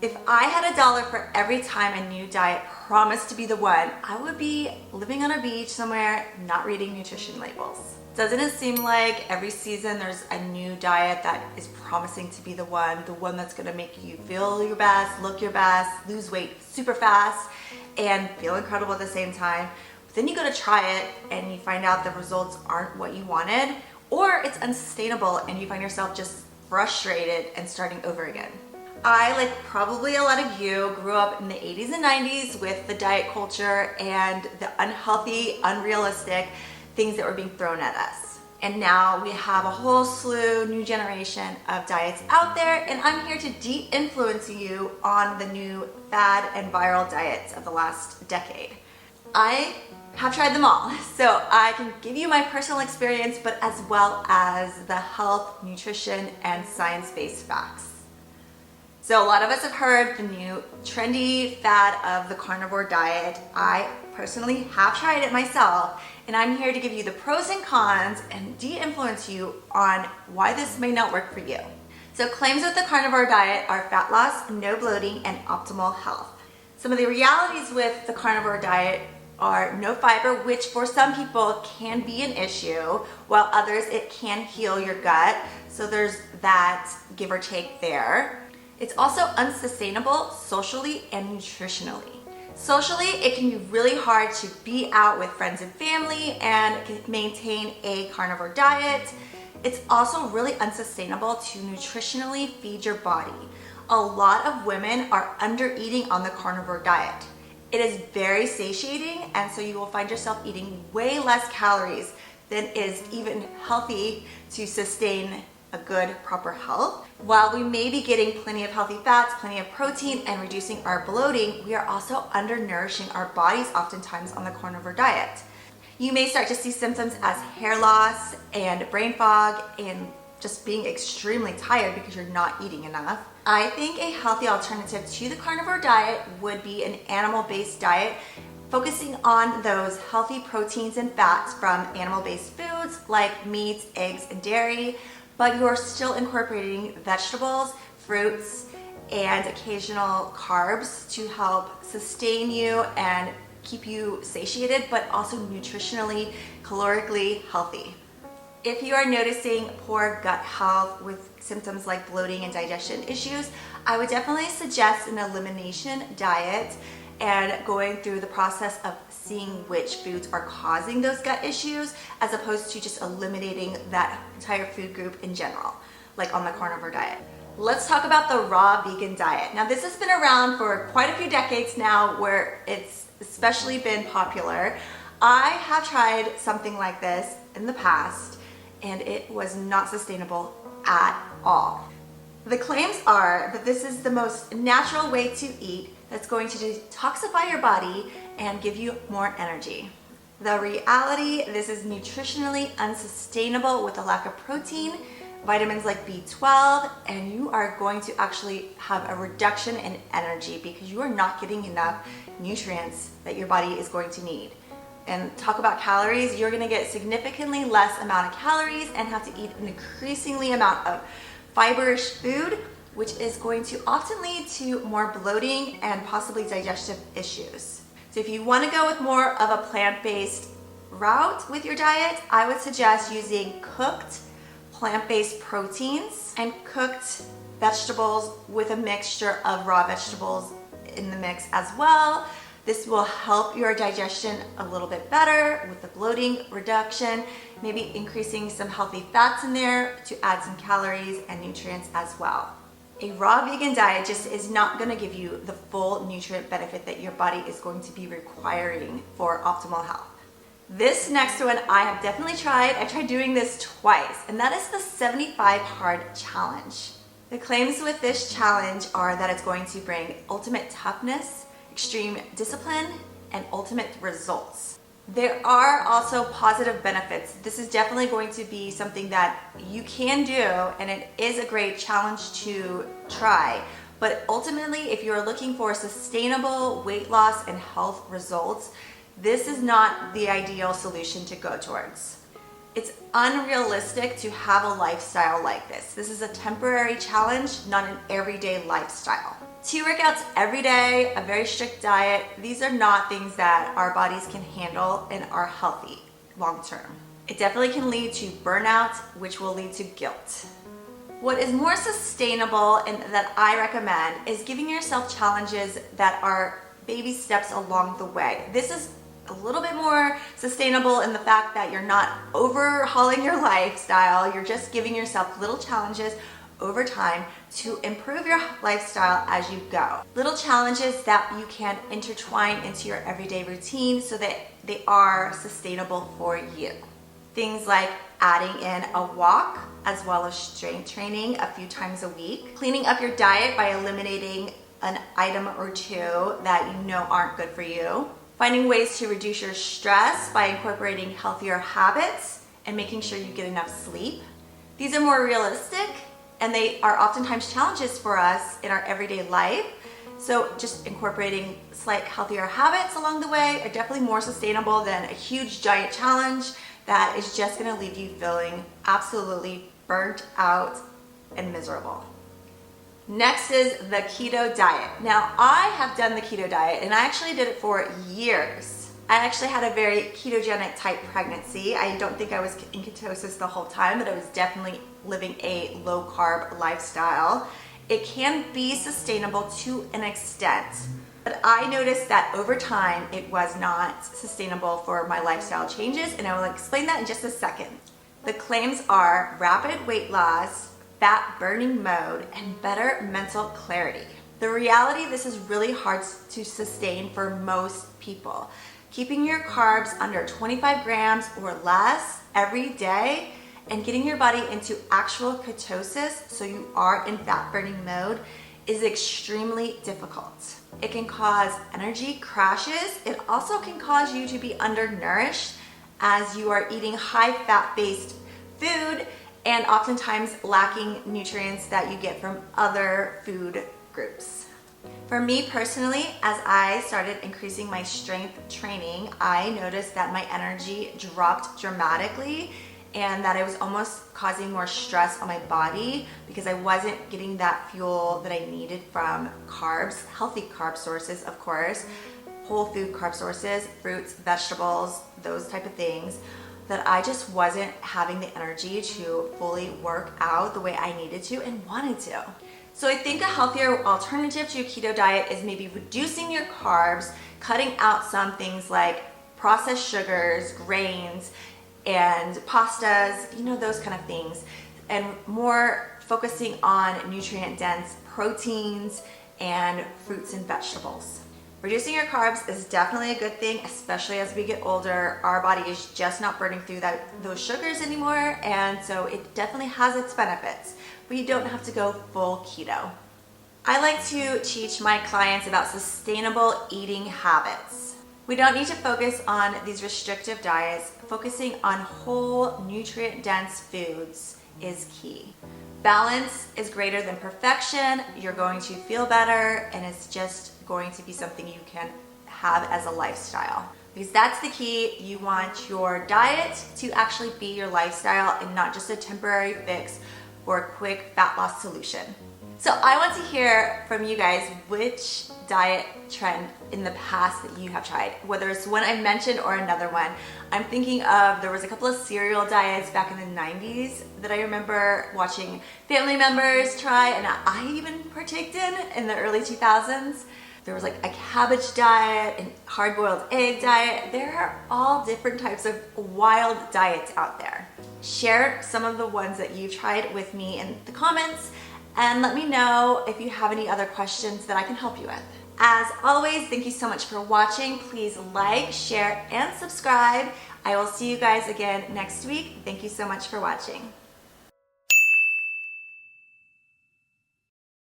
If I had $1 for every time a new diet promised to be the one, I would be living on a beach somewhere, not reading nutrition labels. Doesn't it seem like every season there's a new diet that is promising to be the one that's gonna make you feel your best, look your best, lose weight super fast, and feel incredible at the same time? But then you go to try it and you find out the results aren't what you wanted, or it's unsustainable and you find yourself just frustrated and starting over again. I, like probably a lot of you, grew up in the 80s and 90s with the diet culture and the unhealthy, unrealistic things that were being thrown at us. And now we have a whole slew, new generation of diets out there, and I'm here to de-influence you on the new fad and viral diets of the last decade. I have tried them all, so I can give you my personal experience, but as well as the health, nutrition, and science-based facts. So a lot of us have heard the new trendy fad of the carnivore diet. I personally have tried it myself, and I'm here to give you the pros and cons and de-influence you on why this may not work for you. So claims with the carnivore diet are fat loss, no bloating, and optimal health. Some of the realities with the carnivore diet are no fiber, which for some people can be an issue, while others it can heal your gut. So there's that give or take there. It's also unsustainable socially and nutritionally. Socially, it can be really hard to be out with friends and family and maintain a carnivore diet. It's also really unsustainable to nutritionally feed your body. A lot of women are under eating on the carnivore diet. It is very satiating, and so you will find yourself eating way less calories than is even healthy to sustain a good, proper health. While we may be getting plenty of healthy fats, plenty of protein, and reducing our bloating, we are also undernourishing our bodies oftentimes on the carnivore diet. You may start to see symptoms as hair loss and brain fog and just being extremely tired because you're not eating enough. I think a healthy alternative to the carnivore diet would be an animal-based diet, focusing on those healthy proteins and fats from animal-based foods like meats, eggs, and dairy, but you're still incorporating vegetables, fruits, and occasional carbs to help sustain you and keep you satiated, but also nutritionally, calorically healthy. If you are noticing poor gut health with symptoms like bloating and digestion issues, I would definitely suggest an elimination diet and going through the process of seeing which foods are causing those gut issues, as opposed to just eliminating that entire food group in general, like on the carnivore diet. Let's talk about the raw vegan diet. Now, this has been around for quite a few decades now, where it's especially been popular. I have tried something like this in the past, and it was not sustainable at all. The claims are that this is the most natural way to eat that's going to detoxify your body and give you more energy. The reality, this is nutritionally unsustainable with a lack of protein, vitamins like B12, and you are going to actually have a reduction in energy because you are not getting enough nutrients that your body is going to need. And talk about calories, you're gonna get significantly less amount of calories and have to eat an increasingly amount of fiber-rich food, which is going to often lead to more bloating and possibly digestive issues. So if you want to go with more of a plant-based route with your diet, I would suggest using cooked plant-based proteins and cooked vegetables with a mixture of raw vegetables in the mix as well. This will help your digestion a little bit better with the bloating reduction, maybe increasing some healthy fats in there to add some calories and nutrients as well. A raw vegan diet just is not going to give you the full nutrient benefit that your body is going to be requiring for optimal health. This next one I have definitely tried. I tried doing this twice, and that is the 75 Hard Challenge. The claims with this challenge are that it's going to bring ultimate toughness, extreme discipline, and ultimate results. There are also positive benefits. This is definitely going to be something that you can do, and it is a great challenge to try. But ultimately, if you're looking for sustainable weight loss and health results, this is not the ideal solution to go towards. It's unrealistic to have a lifestyle like this. This is a temporary challenge, not an everyday lifestyle. 2 workouts every day, a very strict diet, these are not things that our bodies can handle and are healthy long term. It definitely can lead to burnout, which will lead to guilt. What is more sustainable and that I recommend is giving yourself challenges that are baby steps along the way. This is a little bit more sustainable in the fact that you're not overhauling your lifestyle, you're just giving yourself little challenges over time to improve your lifestyle as you go. Little challenges that you can intertwine into your everyday routine so that they are sustainable for you. Things like adding in a walk as well as strength training a few times a week, cleaning up your diet by eliminating an item or two that you know aren't good for you, finding ways to reduce your stress by incorporating healthier habits and making sure you get enough sleep. These are more realistic and they are oftentimes challenges for us in our everyday life. So just incorporating slight healthier habits along the way are definitely more sustainable than a huge giant challenge that is just gonna leave you feeling absolutely burnt out and miserable. Next is the keto diet. Now, I have done the keto diet and I actually did it for years. I actually had a very ketogenic type pregnancy. I don't think I was in ketosis the whole time, but I was definitely living a low carb lifestyle. It can be sustainable to an extent, but I noticed that over time it was not sustainable for my lifestyle changes, and I will explain that in just a second. The claims are rapid weight loss, fat burning mode, and better mental clarity. The reality, this is really hard to sustain for most people. Keeping your carbs under 25 grams or less every day and getting your body into actual ketosis, so you are in fat burning mode, is extremely difficult. It can cause energy crashes. It also can cause you to be undernourished as you are eating high fat based food and oftentimes lacking nutrients that you get from other food groups. For me personally, as I started increasing my strength training, I noticed that my energy dropped dramatically and that it was almost causing more stress on my body because I wasn't getting that fuel that I needed from carbs, healthy carb sources, of course, whole food carb sources, fruits, vegetables, those type of things, that I just wasn't having the energy to fully work out the way I needed to and wanted to. So I think a healthier alternative to your keto diet is maybe reducing your carbs, cutting out some things like processed sugars, grains, and pastas, you know, those kind of things, and more focusing on nutrient-dense proteins and fruits and vegetables. Reducing your carbs is definitely a good thing, especially as we get older. Our body is just not burning through those sugars anymore, and so it definitely has its benefits, but you don't have to go full keto. I like to teach my clients about sustainable eating habits. We don't need to focus on these restrictive diets. Focusing on whole, nutrient-dense foods is key. Balance is greater than perfection. You're going to feel better, and it's just going to be something you can have as a lifestyle. Because that's the key. You want your diet to actually be your lifestyle and not just a temporary fix for a quick fat loss solution. So I want to hear from you guys which diet trend in the past that you have tried, whether it's one I mentioned or another one. I'm thinking of, there was a couple of cereal diets back in the 90s that I remember watching family members try, and I even partaked in the early 2000s. There was like a cabbage diet and hard-boiled egg diet. There are all different types of wild diets out there. Share some of the ones that you've tried with me in the comments, and let me know if you have any other questions that I can help you with. As always, thank you so much for watching. Please like, share, and subscribe. I will see you guys again next week. Thank you so much for watching.